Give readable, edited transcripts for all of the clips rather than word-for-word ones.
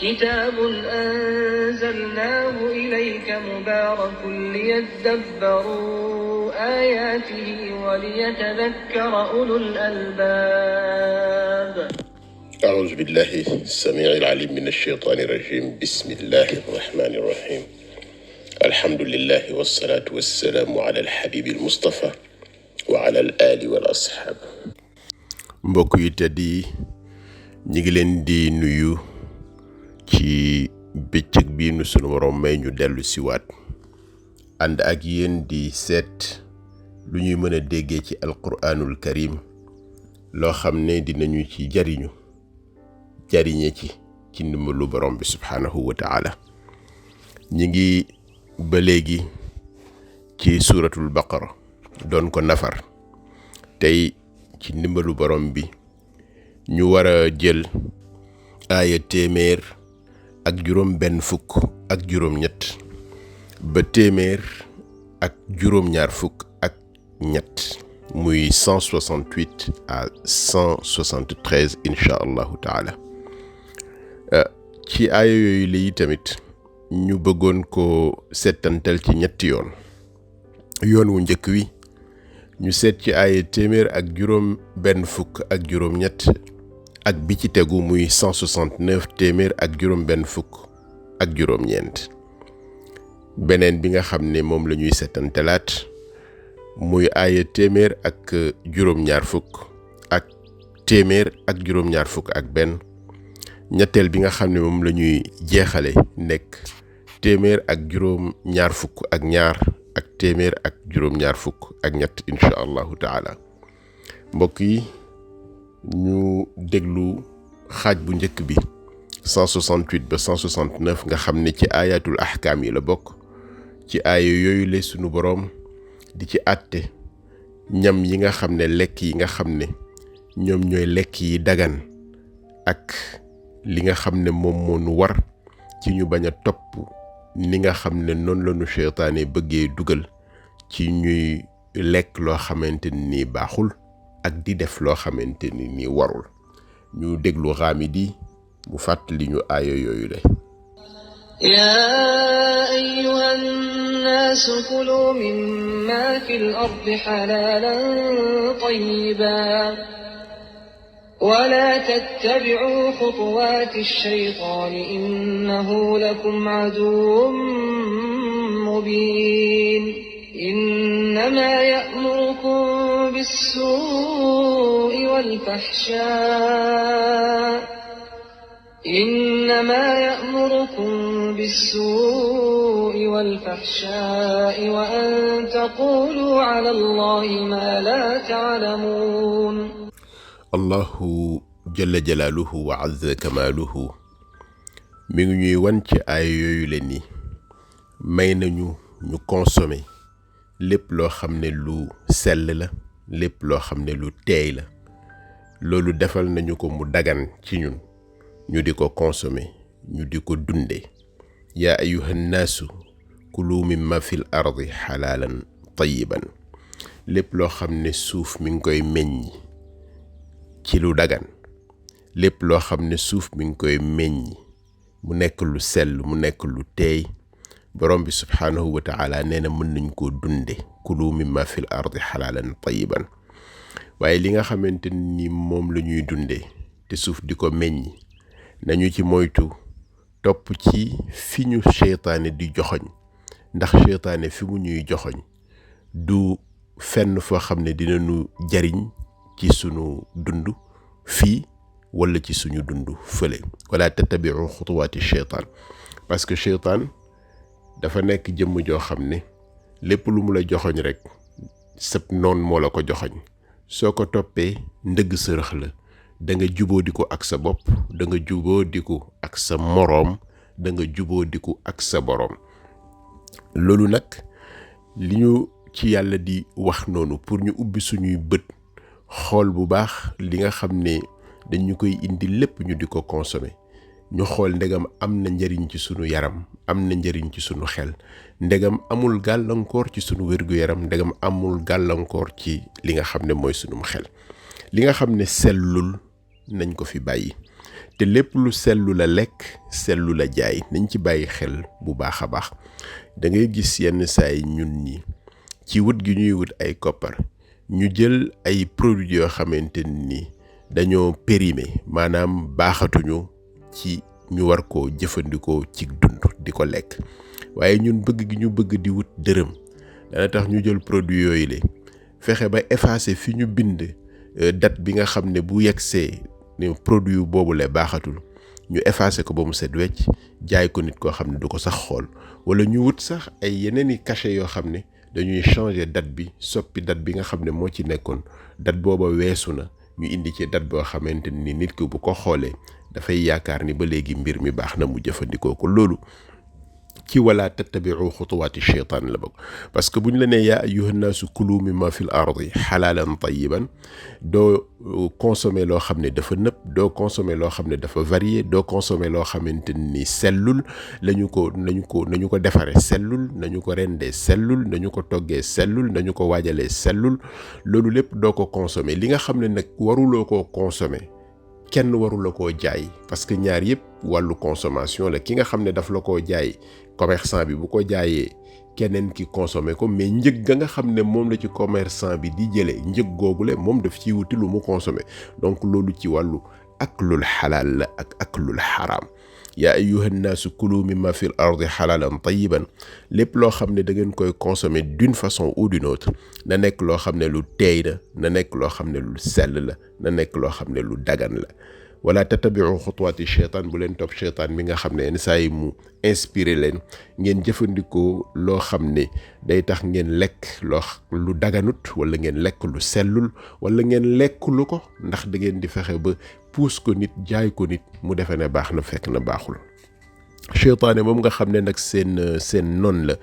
كتاب أنزلناه إليك مبارك ليدبروا آياته وليتذكر أولو الألباب. أعوذ بالله السميع العليم من الشيطان الرجيم. بسم الله الرحمن الرحيم. الحمد لله والصلاة والسلام على الحبيب المصطفى وعلى الآل والأصحاب. mbokk yu tedd yi ñi ngi leen di nuyu ci bëccëg bi nu sunu borom may ñu dellu si waat ànd ak yéen di seet lu ñuy mën a déggee ci alquraanul karim loo xam ne dinañu ci jariñe ci ndimbalu borom bi subhaanahu wa taala. ñi ngi ba léegi ci suuratul baqara doon ko nafar tey ci ndimbalu borom bi ñu war a jël aaya téeméer ak juróom benn fukk ak juróom ñett ba téeméer ak juróom ñaar fukk ak ñett muy 168 à 173 incha allahu taala. ci aaya yooyu lii tamit ñu bëggoon ko settantal ci ñetti yoon wu njëkk wi ñu seet ci aaya téeméer ak juróom benn fukk ak juróom ñett ak bi ci tegu muy 169 téeméer ak juróom benn fukk ak juróom ñeent. beneen bi nga xam ne moom la ñuy settantalaat muy aaya téeméer ak juróom ñaar fukk ak téeméer ak juróom ñaar fukk ak benn. ñetteel bi nga xam ne moom la ñuy jeexale nekk téeméer ak juróom ñaar fukk ak ñaar ak téeméer ak juróom ñaar fukk ak ñett incha allahu taala. mbokk yi ñu déglu xaaj bu njëkk bi 168 ba 169 nga xam ne ci ayatul ahkaam yi la bokk. ci aaya yooyu la sunu boroom di ci àtte ñam yi nga xam ne lekk yi nga xam ne ñoom ñooy lekk yi dagan ak li nga xam ne moom moo nu war ci ñu bañ a topp ni nga xam ne noonu la nu seytaane bëggee dugal ci ñuy lekk loo xamante ni baaxul ak di def loo xamante ni warul. ñu déglu Ghamidi mu fàttali ñu aaya yooyu le. yaa ayyuhan naasu kulu mimmaa fil ardi halaalan tayyiban ولا تتبعوا خطوات الشيطان إنه لكم عدو مبين إنما يأمركم بالسوء والفحشاء وأن تقولوا على الله ما لا تعلمون. allahu jalla jalaaluhu wa azza kamaaluhu mi ngi ñuy wan ci ay yooyu leen ni may nañu ñu consommer lépp loo xam ne lu sell la, lépp loo xam ne lu teey la. loolu defal nañu ko mu dagan ci ñun ñu di ko consommer, ñu di ko dunde. yaa ayyuhan naasu kulu mimma fil ardi halaalan tayyiban. lépp loo xam ne suuf mi ngi koy meññ ci lu dagan, lépp loo xam ne suuf mi ngi koy meññ mu nekk lu sell, mu nekk lu teey. borom bi subhaanahu wa taala nee na mën nañ koo dunde. kulu mimma fil ardi halaalan tayyiban. waaye li nga xamante ni moom la ñuy dunde te suuf di ko meññ nañu ci moytu topp ci fi ñu seytaane di joxoñ, ndax seytaane fi mu ñuy joxoñ du fenn foo xam ne dinañu jariñ ci sunu dund fii wala ci suñu dund fële. wala tattabi'u xutuwaati sheytaan, parce que sheytaan dafa nekk jëmm joo xam ne lépp lu mu la joxoñ rek sab noon moo la ko joxoñ. soo ko toppee ndëgg sërëx la. da nga juboo di ko ak sa bopp, da nga juboo di ko ak sa moroom, da nga juboo di ko ak sa boroom. loolu nag li ñu ci yàlla di wax noonu pour ñu ubbi suñuy bët xool bu baax li nga xam ne dañu koy indi lépp ñu di ko consommer. ñu xool ndegam am na njariñ ci sunu yaram, am na njariñ ci sunu xel, ndegam amul gàllankoor ci sunu wér-gu-yaram, ndegam amul gàllankoor ci li nga xam ne mooy sunum xel. li nga xam ne sellul nañ ko fi bàyyi. te lépp lu sellu la lekk sellu la jaay. nañ ci bàyyi xel bu baax a baax. da ngay gis yenn saay ñun ñi ci wut gi ñuy wut ay koppar ñu jël ay produits yoo xamante ni dañoo périmé maanaam baaxatuñu ci ñu war koo jëfandikoo ci dund di ko lekk waaye ñun bëgg gi ñu bëgg di wut dërëm dana tax ñu jël produit yooyu le fexe ba effacer fi ñu bind date bi nga xam ne bu yegsee ne produit yu boobu la baaxatul ñu effacer ko ba mu set wecc jaay ko nit koo xam ne du ko sax xool wala ñu wut sax ay yeneen i cachet yoo xam ne dañuy changer date bi soppi date bi nga xam ne moo ci nekkoon date booba weesu na ñu indi ci date boo xamante ni nit ki bu ko xoolee dafay yaakaar ni ba léegi mbir mi baax na mu jëfandikoo ko. loolu ci wala tattabi'u xutuwaati sheytaan la bokk parce que bu ñu la nee yaa ayyuha nnaasu kulu mimma fil ardi xalaalan tayyiban doo consommer loo xam ne dafa nëpp doo consommer loo xam ne dafa varié doo consommer loo xamante ni sellul nañu ko defaree sellul nañu ko rendee sellul nañu ko toggee sellul nañu ko waajalee sellul loolu lépp doo ko consommer. li nga xam ne nag waruloo koo consommer kenn warula koo jaay parce que ñaar yëpp wàllu consommation la. ki nga xam ne daf la koo jaay commerçant bi bu ko jaayee keneen ki consommer ko mais njëg ga nga xam ne moom la ci commerçant bi di jëlee njëg googule moom daf ciy wuti lu mu consommer. donc loolu ci wàllu aklul xalaal la ak aklul xaraam. yaa ayyuha nnaasu kulu mimma fil ardi xalaalan tayyiban lépp loo xam ne da ngeen koy consommer d'une façon ou d'une autre na nekk loo xam ne lu teey na nekk loo xam ne lu sell la na nekk loo xam ne lu dagan la. wala tattabi'u xutuwaati sheytaan bu leen topp sheytaan mi nga xam ne yenn saa yi mu inspiré leen ngeen jëfandikoo loo xam ne day tax ngeen lekk lu daganut wala ngeen lekk lu sellul wala ngeen lekk lu ko ndax da ngeen di fexe ba puus ko nit jaay ko nit mu defe ne baax na fekk na baaxul. sheytaane moom nga xam ne nag seen noon la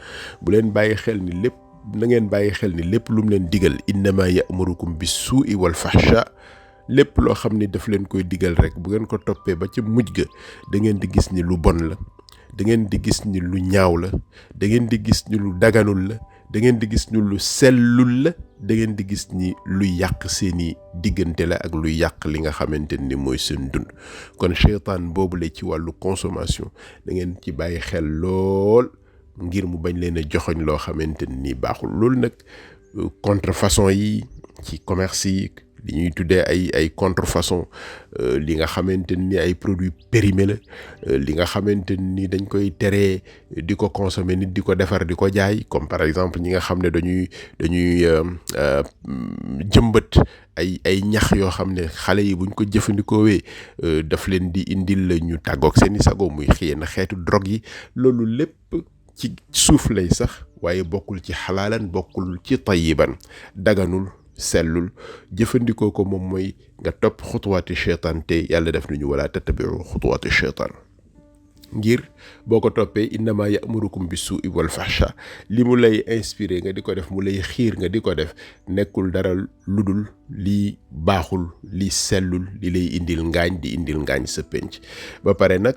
bu leen bàyyi xel ni lépp na ngeen bàyyi xel ni lépp lu mu leen digal innama ya'murukum bis suu'i wal fahsha lépp loo xam ni daf leen koy digal rek bu ngeen ko toppee ba ca mujj ga da ngeen di gis ni lu bon la da ngeen di gis ni lu ñaaw la da ngeen di gis ni lu daganul la da ngeen di gis ni lu sellul la da ngeen di gis ni luy yàq seeni diggante la ak luy yàq li nga xamante ni mooy seen dund. kon sheytaan boobu la ci wàllu consommation da ngeen ci bàyyi xel lool ngir mu bañ leen a joxoñ loo xamante ni baaxul. loolu nag contrefaçon yi ci commerce yi li ñuy tuddee ay contrefaçon li nga xamante ni ay produits périmés la li nga xamante ni dañ koy teree di ko consommer nit di ko defar di ko jaay comme par exemple ñi nga xam ne dañuy jëmbat ay ñax yoo xam ne xale yi buñ ko jëfandikoowee daf leen di indil la ñu tàggoog seeni sago muy xëy na xeetu drogue yi. loolu lépp ci suuf lay sax waaye bokkul ci xalaalan bokkul ci tayyiban daganul sellul. jëfandikoo ko moom mooy nga topp xutuwaati sheytaan te yàlla def nañu wala tattabi'u xutuwaati sheytaan ngir boo ko toppee innama ya'murukum bis suu'i wal fahsha li mu lay inspiré nga di ko def mu lay xiir nga di ko def nekkul dara ludul lii baaxul lii sellul li lay indil ngaañ di indil ngaañ sa penc. ba pare nag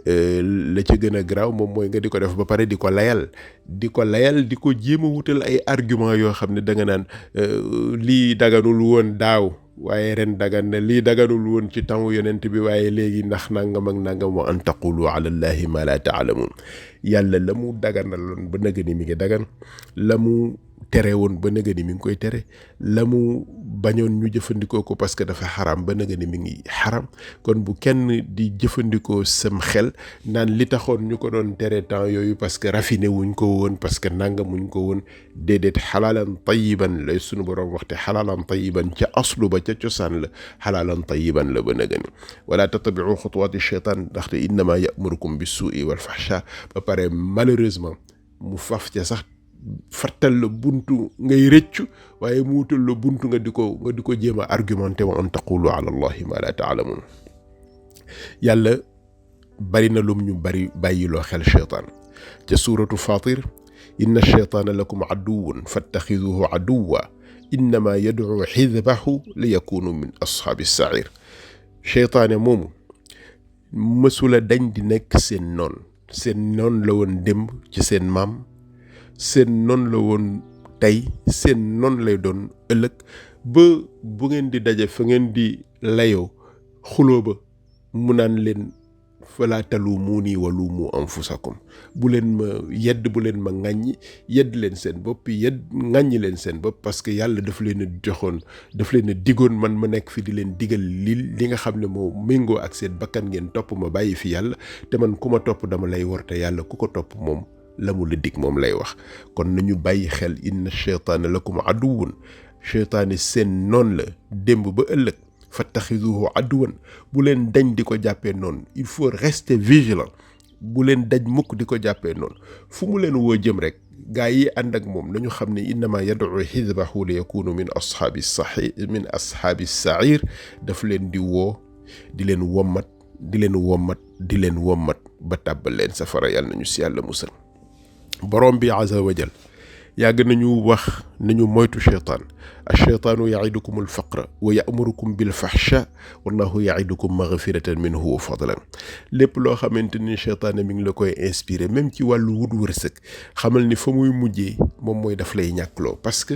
la ca gën a garaaw moom mooy nga di ko def ba pare di ko layal di ko jéem a wutal ay argument yoo xam ne da nga naan lii daganul woon daaw waaye ren dagan na, lii daganul woon ci temps yonent bi waaye léegi ndax nangam ak nangam. wa an taqulu ala allahi ma la taalamun. yàlla la mu daganaloon ba nëga ni mi ngi dagan, la mu tere woon ba nëga ni mi ngi koy tere, la mu bañoon ñu jëfandikoo ko parce que dafa xaram ba nëga ni mi ngi xaram. kon bu kenn di jëfandikoo sam xel naan li taxoon ñu ko doon tere temps yooyu parce que raffiné wuñ ko woon, parce que nangam wuñ ko woon. déedéet xalaalan tayiban lay sunu borom waxte xalaalan tayiban ca aslu ba ca cosaan la xalaalan tayiban la ba nëga ni. wala tattabi'u xutuwaati sheytaan ndaxte innama ya'murukum bis suu'i wal fahsha. ba pare malheureusement mu faf ca sax fattal la buntu ngay rëccu, waaye mu wutal la buntu nga di ko jéem a argumenté wa an taqulu ala allahi ma la taalamun. yàlla bari na lum ñu bari bàyyiloo xel sheytaan ca suuratu Fatir, inna sheytaana lakum aduwwun fattaxiduhu aduwwa innama yad'u xizbahu li yakunu min ashaabi sair. sheytaane moomu mësula dañ di nekk seen noon la woon démb ci seen maam, seen noon la woon tey, seen noon lay doon ëllëg ba bu ngeen di daje fa ngeen di layoo xuloo ba mu naan leen falaa taluumuunii wa luumu anfusakum bu leen ma yedd, bu leen ma ŋàññi, yedd leen seen bopp, ŋàññi leen seen bopp, parce que yàlla daf leen a joxoon, daf leen a digoon man ma nekk fi di leen digal li nga xam ne moo méngoo ak seen bakkan, ngeen topp ma bàyyi fi yàlla, te man ku ma topp dama lay war, te yàlla ku ko topp moom la mu la dig moom lay wax. kon nañu bàyyi xel, inna cheytaana lakum aduwwun, cheytaani seen noon la démb ba ëllëg, fattaxiduhu aduwan, bu leen dañ di ko jàppee noonu. il faut rester vigilant, bu leen daj mukk di ko jàppee noonu. fu mu leen woo jëm rek gaa yi ànd ak moom nañu xam ne innama yad'u xizbahu li yakunu min ashaabi sair, daf leen di woo, di leen wommat, di leen wommat, di leen wommat ba tàbbal leen safara. yàlla nañu si yàlla musal. borom bi azza wa jal yàgg nañu wax nañu moytu cheytaan. acheytaanu yaidukum alfaqra wa yamurukum bilfahsha wallahu yaidukum maghfiratan minhu wa fadlan. lépp loo xamante ni cheytaane mi ngi la koy inspiré, même ci wàllu wut wërsëg, xamal ni fa muy mujjee moom mooy daf lay ñàkkloo. parce que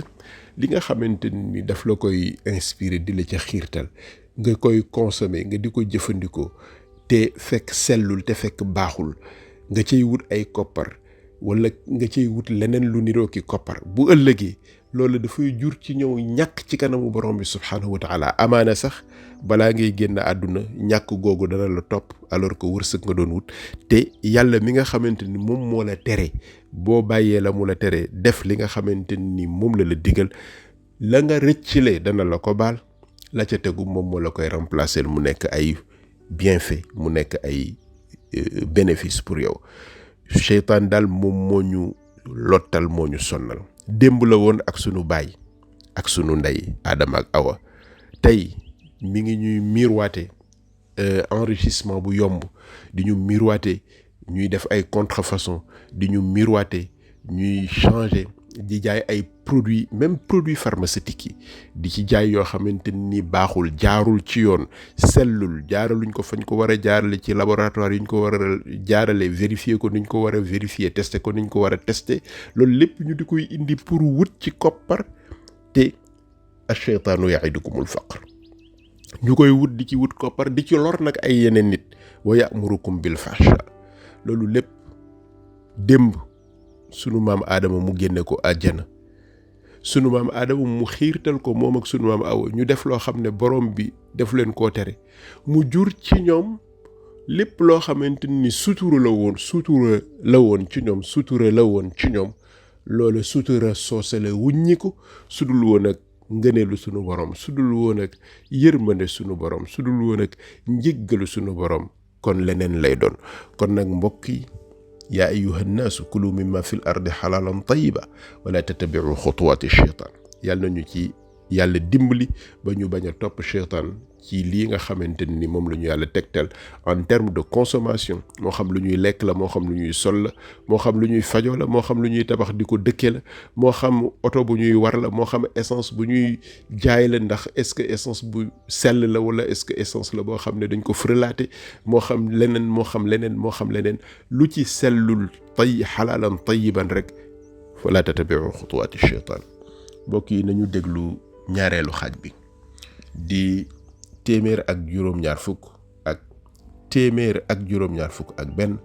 li nga xamante ni daf la koy inspiré, di la ca xiirtal, nga koy consommer, nga di ko jëfandikoo, te fekk sellul, te fekk baaxul, nga cay wut ay koppar, wala nga cay wut leneen lu niroo ki koppar, bu ëllëgee loolu dafay jur ci ñëw ñàkk ci kanamu borom bi subhaanahu wa taala. amaana sax balaa ngay génn àdduna ñàkk googu dana la topp, alors que wërsëg nga doon wut, te yàlla mi nga xamante ni moom moo la tere, boo bàyyee la mu la tere, def li nga xamante ni moom la digal, la nga rëccale dana la ko baal, la ca tegu moom moo la koy remplacer, mu nekk ay bienfait, mu nekk ay bénéfice pour yow. cheytaan daal moom moo ñu lottal, moo ñu sonnal. démb la woon ak sunu baay ak sunu ndey Adama ak Awa, tey mi ngi ñuy miirwaate enrichissement bu yomb, di ñu miirwaate ñuy def ay contrefaçon, di ñu miirwaate ñuy changer, di jaay ay produits, même produits pharmaceutiques yi, di ci jaay yoo xamante ni baaxul, jaarul ci yoon, sellul, jaaraluñ ko fañ ko war a jaarale, ci laboratoire yi ñu ko war a jaarale, vérifier ko ni ñu ko war a vérifier, tester ko ni ñu ko war a tester. loolu lépp ñu di koy indi pour wut ci koppar, te ash-shaytaanu ya'idukumul faqr, ñu koy wut di ci wut koppar, di ci lor nag ay yeneen nit. wa ya'murukum bil fahsha, loolu lépp démb sunu maam Adama mu génne ko àjjana, sunu maam Adama mu xiirtal ko moom ak sunu maam Awa ñu def loo xam ne borom bi def leen koo tere, mu jur ci ñoom lépp loo xamante ni sutura la woon ci ñoom, sutura la woon ci ñoom. loolu sutura soose la wuññiku, sudul woon ak ngëneelu sunu borom, sudul woon ak yërmande sunu borom, sudul woon ak njéggalu sunu borom, kon leneen lay doon. kon nag mbokk yi, yaa ayyuha nnaasu kulu mimma fil ardi xalaalan tayiba wala tattabiu xutuwaati cheytaan. yàlla nañu ci yàlla dimbali ba ñu bañ a topp cheytaan ci lii nga xamante ni moom la ñu yàlla tegtal en terme de consommation, moo xam lu ñuy lekk la, moo xam lu ñuy sol la, moo xam lu ñuy fajoo la, moo xam lu ñuy tabax di ko dëkkee la, moo xam oto bu ñuy war la, moo xam essence bu ñuy jaay la, ndax est-ce que essence bu sell la wala est-ce que essence la boo xam ne dañ ko frelaté, moo xam leneen lu ci sellul xalaalan tayiban rek, fala tatabiu xutuwaati cheytaan. mbokk yi nañu déglu ñaareelu xaaj bi di téeméer ak juróom-ñaar fukk ak benn,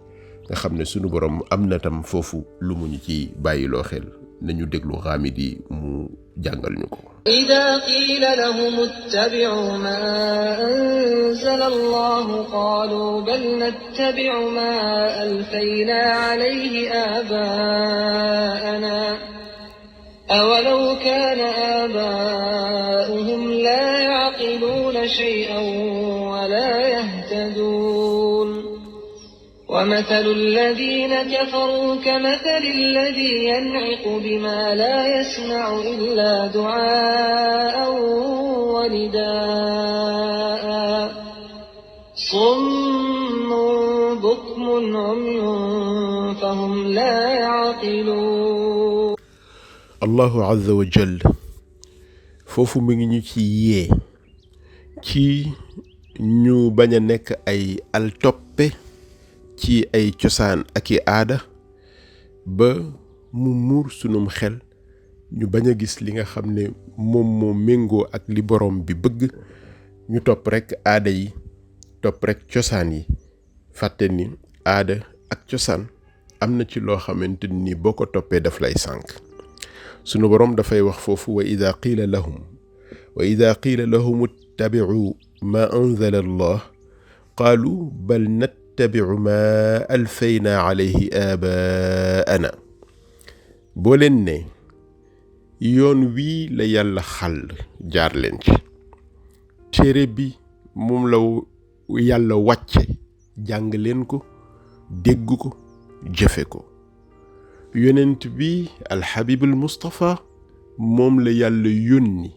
nga xam ne sunu borom am na tam foofu lu mu ñu ci bàyyiloo xel. nañu déglu Ghamidi mu jàngal ñu ko. إذا قيل لهم اتبعوا ما أنزل الله قالوا بل نتبع ما ألفينا عليه آباءنا أولو كان آباؤهم لا يعقلون شيئا ولا يهتدون ومثل الذين كفروا كمثل الذي ينعق بما لا يسمع إلا دعاء ونداء صم بكم عمي فهم لا يعقلون. allahu azza wa jall foofu mu ngi ñu ci yee ci ñu bañ a nekk ay altoppe ci ay cosaan ak i aada, ba mu muur sunum xel, ñu bañ a gis li nga xam ne moom moo méngoo ak li borom bi bëgg. ñu topp rekk aada yi, topp rek cosaan yi fàtte ni aada ak cosaan am na ci loo xamante ni boo ko toppee daf lay sànk sunu boroom dafay wax foofu wa ida qiila lahum ittabi'u ma anzala allah qaalu bal nattabi'u ma alfayna alayhi aabaana boo leen ne yoon wii la yàlla xàll jaar leen ci téere bi moom la yàlla wàcce jàng leen ko dégg ko jëfe ko yonent bi alxabibul Mustafa moom la yàlla yónni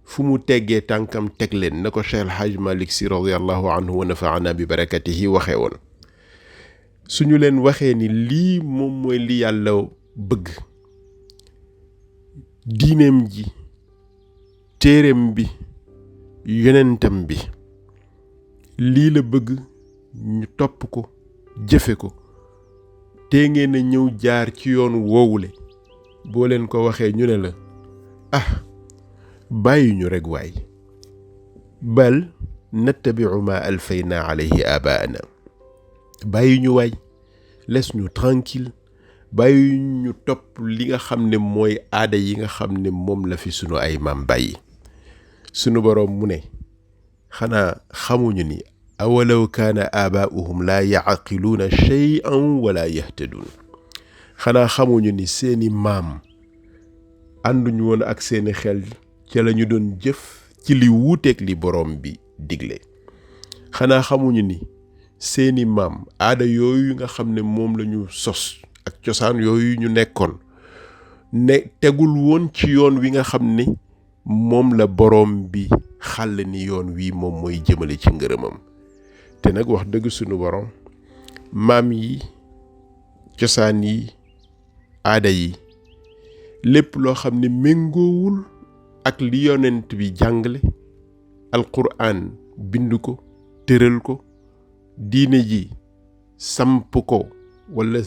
fu mu teggee tànkam teg leen na ko Cheikh El Hadj Malick Sy radiyallahu anhu wa nafaana bi barakatihi waxee woon suñu leen waxee ni lii moom mooy li yàlla bëgg diineem ji téereem bi yonentam bi lii la bëgg ñu topp ko jëfe ko te ngeen a ñëw jaar ci yoon woowule boo leen ko waxee ñu ne la bàyyi ñu rek waay bal nattabi'u ma alfayna alayhi abaana bàyyi ñu waay laisse ñu tranquille bàyyi ñu topp li nga xam ne mooy aada yi nga xam ne moom la fi sunu ay maam bàyyi sunu boroom mu ne xanaa xamuñu ni awalaw kaana aabaa'uhum laa yaqiluuna shay'an wala yahtaduun xanaa xamuñu ni seeni maam ànduñu woon ak seeni xel ca la ñu doon jëf ci li wuuteeg li boroom bi digle xanaa xamuñu ni seeni maam aada yooyu nga xam ne moom la ñu sos ak cosaan yooyu ñu nekkoon ne tegul woon ci yoon wi nga xam ne moom la boroom bi xàll ni yoon wi moom mooy jëmale ci ngërëmam te nag wax dëgg sunu boroom maam yi cosaan yi aada yi lépp loo xam ne méngoowul ak li yonent bi jàngale alquran bind ko tëral ko diine ji samp ko wala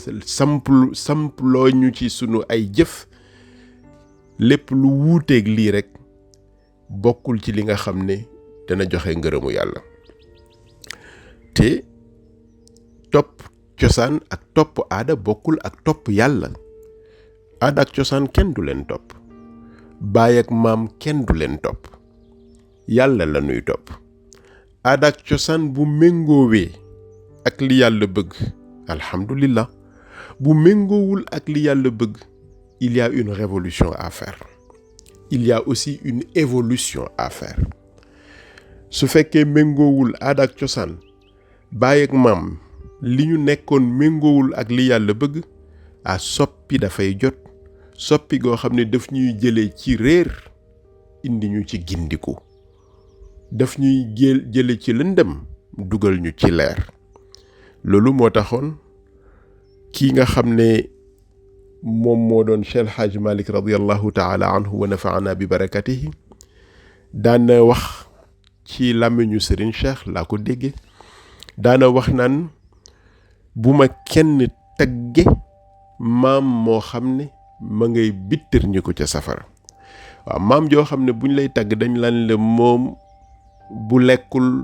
samp loo ñu ci sunu ay jëf lépp lu wuuteeg lii rek bokkul ci li nga xam ne dana joxe ngërëmu yàlla te topp cosaan ak topp aada bokkul ak topp yàlla aada ak cosaan kenn du leen topp baay ak maam kenn du leen topp yàlla la ñuy topp aada ak cosaan bu méngoowee ak li yàlla bëgg alhamdulillah bu méngoowul ak li yàlla bëgg il y a une révolution à faire il y a aussi une évolution à faire su fekkee méngoowul aada ak cosaan baay ak maam li ñu nekkoon méngoowul ak li yàlla bëgg soppi dafay jot soppi goo xam ne daf ñuy jëlee ci réer indi ñu ci gindiku daf ñuy jële ci lëndëm dugal ñu ci leer loolu moo taxoon kii nga xam ne moom moo doon Cheikh El Hadj Malick radiyallahu taala anhu wa nafaana bi barakatihi daana wax ci làmmiñu Serigne Cheikh laa ko déggee daana wax naan bu ma kenn tagge maam moo xam ne ma ngay bittir ñi ko ca safara waaw maam joo xam ne buñ lay tagg dañ lan la moom bu lekkul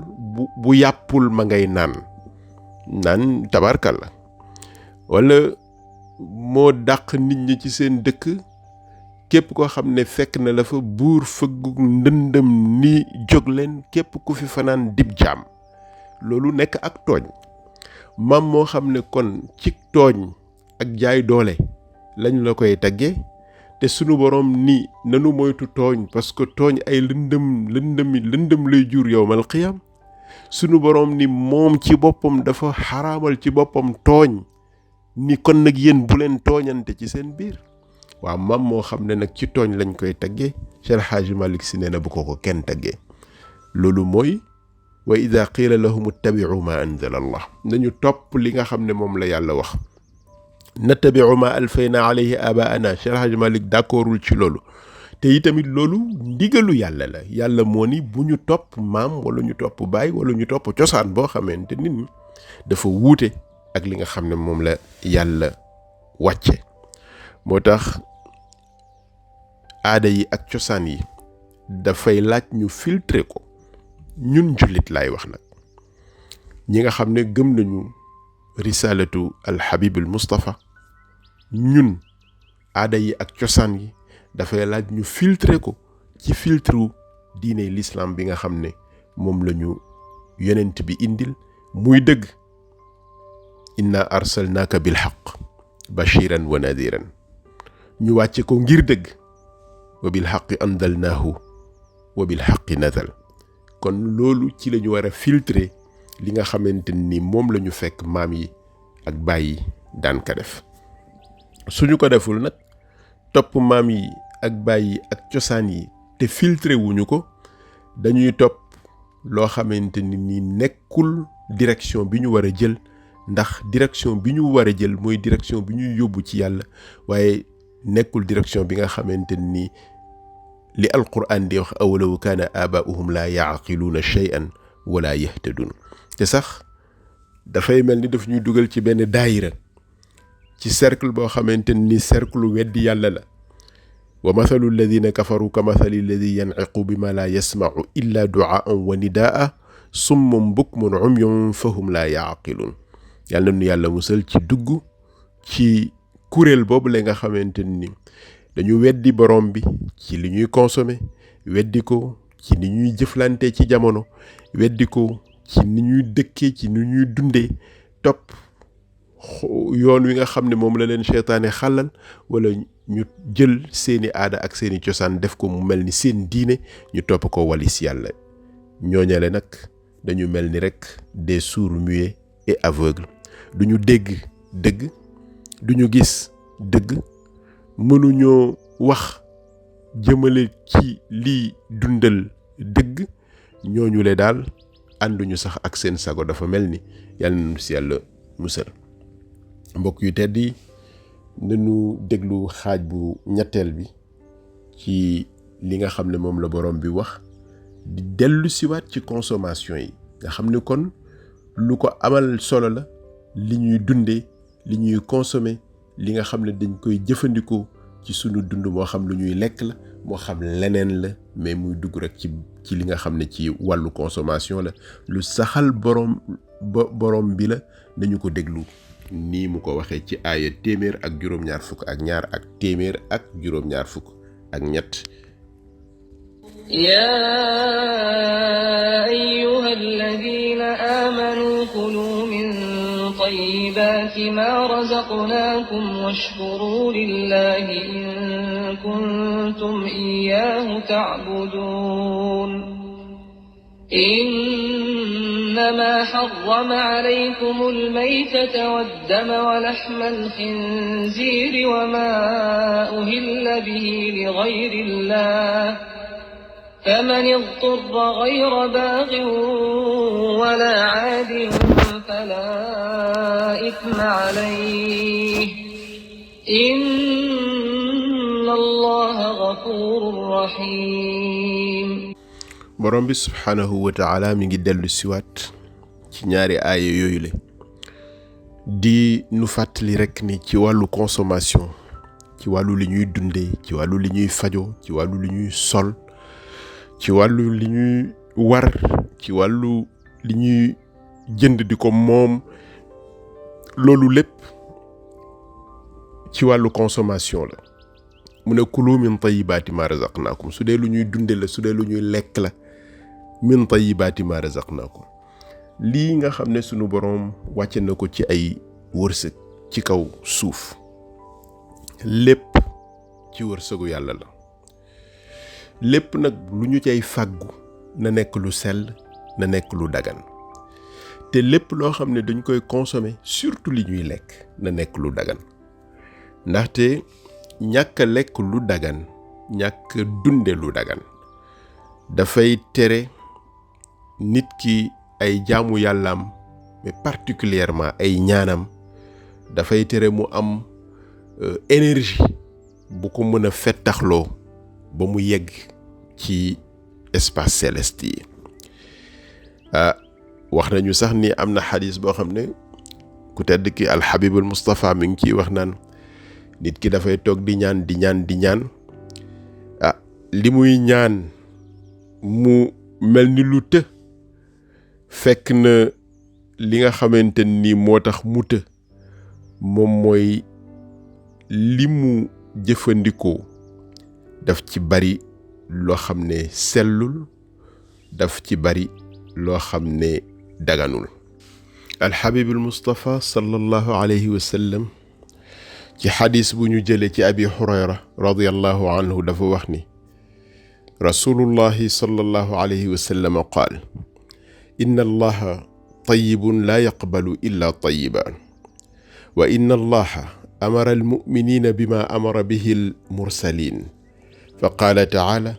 bu yàppul ma ngay naan tabarkalla wala moo dàq nit ñi ci seen dëkk képp koo xam ne fekk na la fa buur fëggu ndëndëm ni jóg leen képp ku fi fanaan dib jaam loolu nekk ak tooñ maam moo xam ne kon ci tooñ ak jaay doole lañ la koy taggee te sunu boroom ni nanu moytu tooñ parce que tooñ ay lëndëm lay jur yowmal qiyam sunu boroom ni moom ci boppam dafa xaraamal ci boppam tooñ ni kon nag yéen bu leen tooñante ci seen biir waaw maam moo xam ne nag ci tooñ lañ koy taggee Cheikh El Hadj Malick Sy nee na bu ko kenn taggee loolu mooy wa ida qiila lahum ittabi'u ma anzala allah nañu topp li nga xam ne moom la yàlla wax nattabi'u ma alfayna alayhi abaana Cheikh El Hadj Malick d'accordul ci loolu te itamit loolu ndigalu yàlla la yàlla moo ni bu ñu topp maam wala ñu topp baay wala ñu topp cosaan boo xamante nit ñi dafa wuute ak li nga xam ne moom la yàlla wàcce moo tax aada yi ak cosaan yi dafay laaj ñu filtrer ko ñun jullit laay wax nag ñi nga xam ne gëm nañu risalatu al habib al mustafa ñun aada yi ak cosaan yi dafay laaj ñu filtrer ko ci filtre diine l'islam bi nga xam ne moom la ñu yonent bi indil muy dëgg inna arsalnaaka bil haqq bashiran wa nadiran ñu wàcce ko ngir dëgg wa bil haqqi andalnaahu wa bil haqqi nazal kon loolu ci lañu war a filtrer li nga xamante ni moom la ñu fekk maam yi ak baay yi daan ka def suñu ko deful nag topp maam yi ak baay yi ak cosaan yi te filtré wuñu ko dañuy topp loo xamante ni nekkul direction bi ñu war a jël ndax direction bi ñu war a jël mooy direction bi ñuy yóbbu ci yàlla waaye nekkul direction bi nga xamante ni li alquran di wax awalaw kaana abaa'uhum laa ya'qiluuna shay'an wala yahtadun te sax dafay mel ni daf ñuy dugal ci benn daayira ci cercle boo xamante ni cercle weddi yàlla la wa mathalu alladina kafaru ka mathali alladi yan'iqu bima la yasma'u illa du'aan wa nidaa summun bukmun umyun fahum la ya'qilun yàlla nu yàlla musal ci dugg ci kuréel boobu la nga xamante ni dañu weddi borom bi ci li ñuy consommer weddi ko ci ni ñuy jëflante ci jamono weddi ko ci ni ñuy dëkkee ci ni ñuy dundee topp yoon wi nga xam ne moom la leen seytaane xàllal wala ñu jël seeni aada ak seeni cosaan def ko mu mel ni seen diine ñu topp ko walis yàlla ñooñale nag dañu mel ni rek des sourds muets et aveugles duñu dégg dëgg duñu gis dëgg mënuñoo wax jëmale ci lii dundal dëgg ñooñu le daal ànduñu sax ak seen sago dafa mel ni yàlla nañu si yàlla musal mbokk yu tedd yi nañu déglu xaaj bu ñetteel bi ci li nga xam ne moom la borom bi wax di dellu siwaat ci consommation yi nga xam ne kon lu ko amal solo la li ñuy dundee li ñuy consommer li nga xam ne dañ koy jëfandikoo ci sunu dund moo xam lu ñuy lekk la moo xam leneen la mais muy dugg rek ci li nga xam ne ci wàllu consommation la lu saxal borom bi la nañu ko déglu nii mu ko waxee ci aaya téeméer ak juróom-ñaar fukk ak ñaar ak téeméer ak juróom-ñaar fukk ak ñett يا أيها الذين آمنوا كلوا من طيبات ما رزقناكم واشكروا لله إن كنتم إياه تعبدون إنما حرم عليكم الميتة والدم ولحم الخنزير وما أهل به لغير الله فمن اضطر غير باغ ولا عاد فلا إثم عليه إن الله غفور رحيم borom bi subhanahu wa ta'ala mi ngi dellu siwaat ci ñaari aaya yooyu le di nu fàttali rek ni ci wàllu consommation ci wàllu li ñuy dundee ci wàllu li ñuy fajo ci wàllu li ñuy sol ci wàllu li ñuy war ci wàllu li ñuy jënd di ko moom loolu lépp ci wàllu consommation la mu ne kulu min tayyibaati ma razaqnaakum su dee lu ñuy dunde la su dee lu ñuy lekk la min tayyibaati ma razaqnaakum lii nga xam ne sunu boroom wàcce na ko ci ay wërsëg ci kaw suuf lépp ci wërsëgu yàlla la lépp nag lu ñu cay fàggu na nekk lu sell na nekk lu dagan te lépp loo xam ne dañ koy consommer surtout li ñuy lekk na nekk lu dagan ndaxte ñàkk lekk lu dagan ñàkk dunde lu dagan dafay tere nit ki ay jaamu yàllaam mais particulièrement ay ñaanam dafay tere mu am énergie bu ko mën a fettaxloo ba mu yegg ci espace céleste yi wax nañu sax ni am na xadis boo xam ne ku tedd ki alxabibul Mustafa mi ngi ciy wax naan nit ki dafay toog di ñaan li muy ñaan mu mel ni lu të fekk na li nga xamante ni moo tax mu të moom mooy li mu jëfandikoo daf ci bari loo xam ne sellul, daf ci bari loo xam ne daganul. alxabibul Mustafa sallallahu alayhi wa sallam ci xadis bu ñu jële ci abi Hurayra radiyallahu anhu dafa wax ni rasulullahi sallallahu alayhi wa sallam qaal inna allaha tayyibun la yaqbalu illa tayyiban wa inna allaha amara almuminina bima amara bihi almursalin fa qaala taala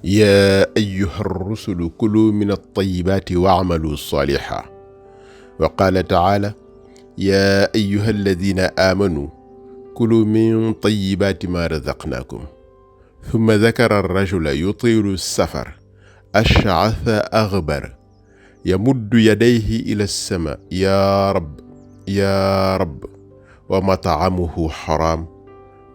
ya ayyuha arrusulu kulu min altayyibati waamalu saliha wa qaala taala ya ayyuha alladina amanu kulu min tayyibati ma razaqnakum thumma dakara arrajula yutilu safar ash'atha aghbar yamuddu yadayhi ila as-sama ya rab wa mat'amuhu haram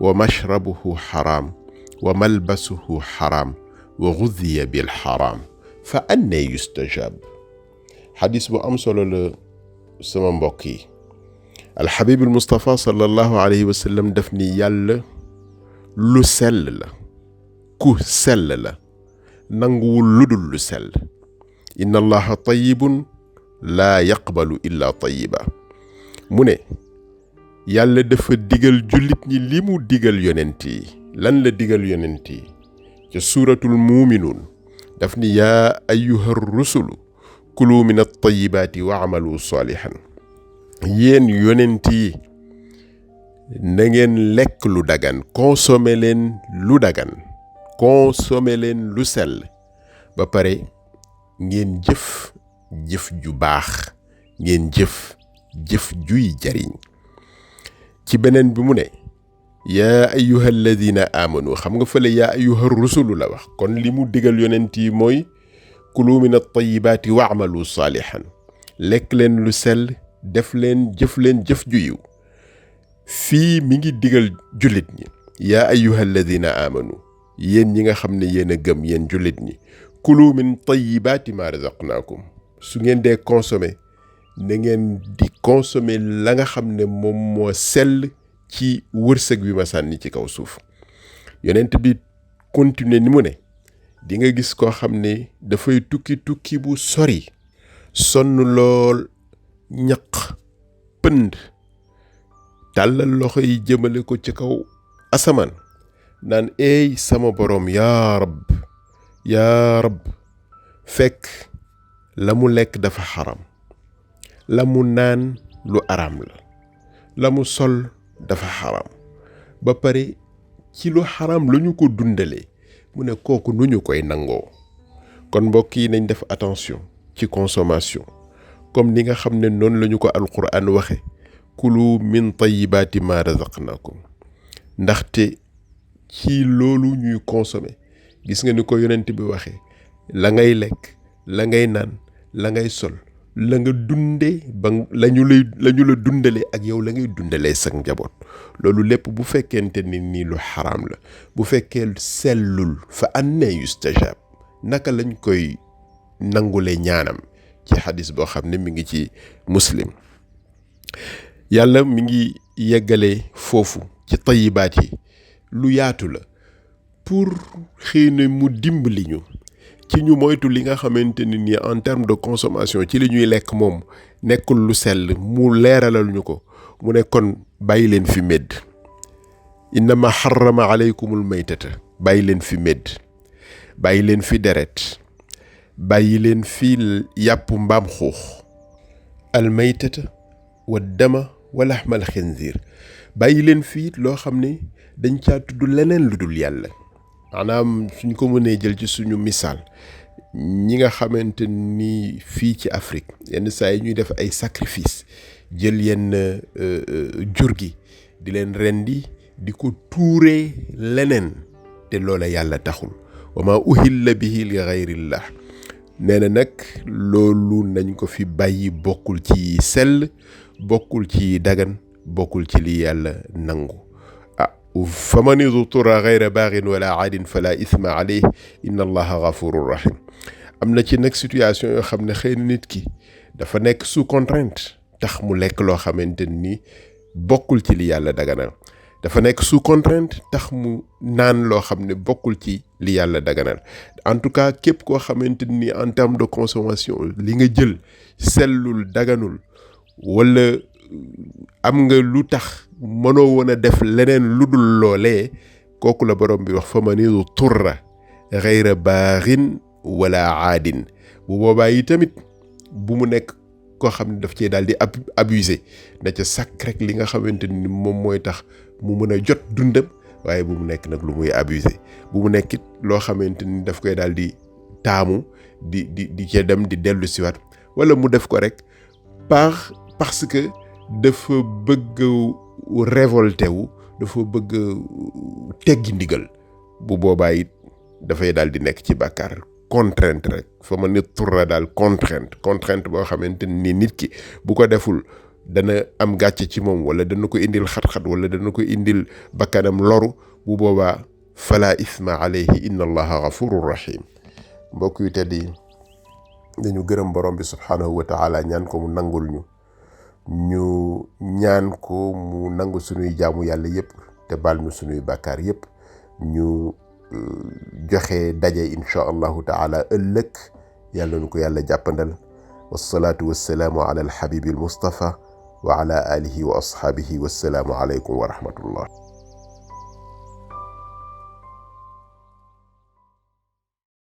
wa mashrabuhu haram wa malbasuhu haram wa ghudhiya bil haram fa anna yustajab. xadis bu am solo la sama mbokk yi. alxabibul Mustafa sallallahu alayhi wa sallam daf ni yàlla lu sell la, ku sell la, nanguwul lu dul lu sell. inna allaha tayyibun laa yaqbalu illa tayyiba. mu ne yàlla dafa digal jullit ñi li mu digal yonent yi. lan la digal yonent yi ca suuratul muuminuun daf ni yaa ayyuha rusulu kulu min at-tayyibaati wa amalu saalihan. yéen yonent yi na ngeen lekk lu dagan, consommer leen lu dagan, consommer leen lu sell, ba pare ngeen jëf jëf ju baax, ngeen jëf jëf juy jariñ. ci beneen bi mu ne yaa ayyuha alladina amanu, xam nga fële yaa ayyuha rusulu la wax, kon li mu digal yonent yi mooy kulu min at-tayyibaati wa'malu saalihan. lekk leen lu sell, def leen jëf ju yiw. fii mi ngi digal jullit ñi yaa ayyuha alladina amanu, yéen ñi nga xam ne yéen a gëm, yéen jullit ñi, kulu min tayyibaati ma razaqnaakum. su ngeen dee consommer na ngeen di consommer la nga xam ne moom moo sell ci wërsëg bi ma sànni ci kaw suuf. yonent bi continuer ni mu ne di nga gis koo xam ne dafay tukki bu sori, sonn lool, ñaq, pënd, tàllal loxo yi jëmale ko ci kaw asamaan naan eey sama boroom yaa rab, fekk la mu lekk dafa xaram, la mu naan lu araam la mu sol dafa xaram, ba pare ci lu xaram la ñu ko dundalee. mu ne kooku nu ñu koy nangoo. kon mbokk yi nañ def attention ci consommation, comme ni nga xam ne noonu la ñu ko alquran waxe kulu min tayyibaati ma razaqnakum. ndaxte ci loolu ñuy consommer gis nga ni ko yonent bi waxee, la ngay lekk, la ngay naan, la ngay sol, la nga dunde ba lañu la dundale ak yow la ngay dundalee sak njaboot. loolu lépp bu fekkente ni nii lu xaraam la, bu fekkee sellul, fa anna yustajab, naka lañ koy nangule ñaanam. ci xadis boo xam ne mi ngi ci muslim. yàlla mi ngi yeggale foofu ci tayibaat yi lu yaatu la pour xëy na mu dimbali ñu ci ñu moytu li nga xamante ni nii en terme de consommation ci li ñuy lekk moom nekkul lu sell. mu leeralal ñu ko, mu ne kon bàyyi leen fi médd. innama xarama aleykumul maytata, bàyyi leen fi médd, bàyyi leen fi deret, bàyyi leen fi yàpp mbaam xuux, al maytata wa dama wa laxmal xinziir. bàyyi leen fi loo xam ne dañ caa tudd leneen lu dul yàlla. maanaam suñ ko mënee jël ci suñu misaal, ñi nga xamante ni fii ci Afrique yenn saa yi ñuy def ay sacrifice, jël yenn jur gi di leen rendi di ko tuuree leneen te loola yàlla taxul. wa ma uhilla bihi li gayrillah. nee na nag loolu nañ ko fi bàyyi, bokkul ci sell, bokkul ci dagan, bokkul ci li yàlla nangu. faman idturra gayra baaxin wala aadin fala ithma alayh inna allaha gafurur rahim. am na ci nag situation yoo xam ne xëy na nit ki dafa nekk sous contrainte tax mu lekk loo xamante ni bokkul ci li yàlla daganal dafa nekk sous contrainte tax mu naan loo xam ne bokkul ci li yàlla daganal en tout cas képp koo xamante ni en terme de consommation li nga jël sellul daganul wala am nga lu tax mënoo woon a def leneen lu dul loolee kooku la borom bi wax fa manidu turra gayra baaxin wala aadin bu boobaa yi tamit bu mu nekk koo xam ne daf cee daal di abusé na ca sàkk rek li nga xamante ni moom mooy tax mu mën a jot dundam waaye bu mu nekk nag lu muy abusé bu mu nekkit loo xamante ni daf koy daal di taamu di ca dem di dellu siwaat wala mu def ko rek parce que dafa bëgg révolté wu dafa bëgg teggi ndigal bu boobaa it dafay daal di nekk ci bàkkaar contrainte rek fa ma nit turra daal contrainte boo xamante ni nit ki bu ko deful dana am gàcce ci moom wala dana ko indil xat-xat wala dana ko indil bakkanam loru bu boobaa fala isma alayhi inna allaha ghafurur rahim. mbokk yu tedd yi dañu gërëm borom bi subhanahu wa taala ñaan ko mu nangul ñu ñaan ko mu nangu sunuy jaamu yàlla yépp te baal ñu sunuy bàkkaar yépp ñu joxe daje insha allahu taala ëllëg yàlla nu ko yàlla jàppandal wassalaatu wassalaamu ala alxabibi almustafa wa ala alihi wa ashaabihi wassalaamu aleykum wa rahmatullah.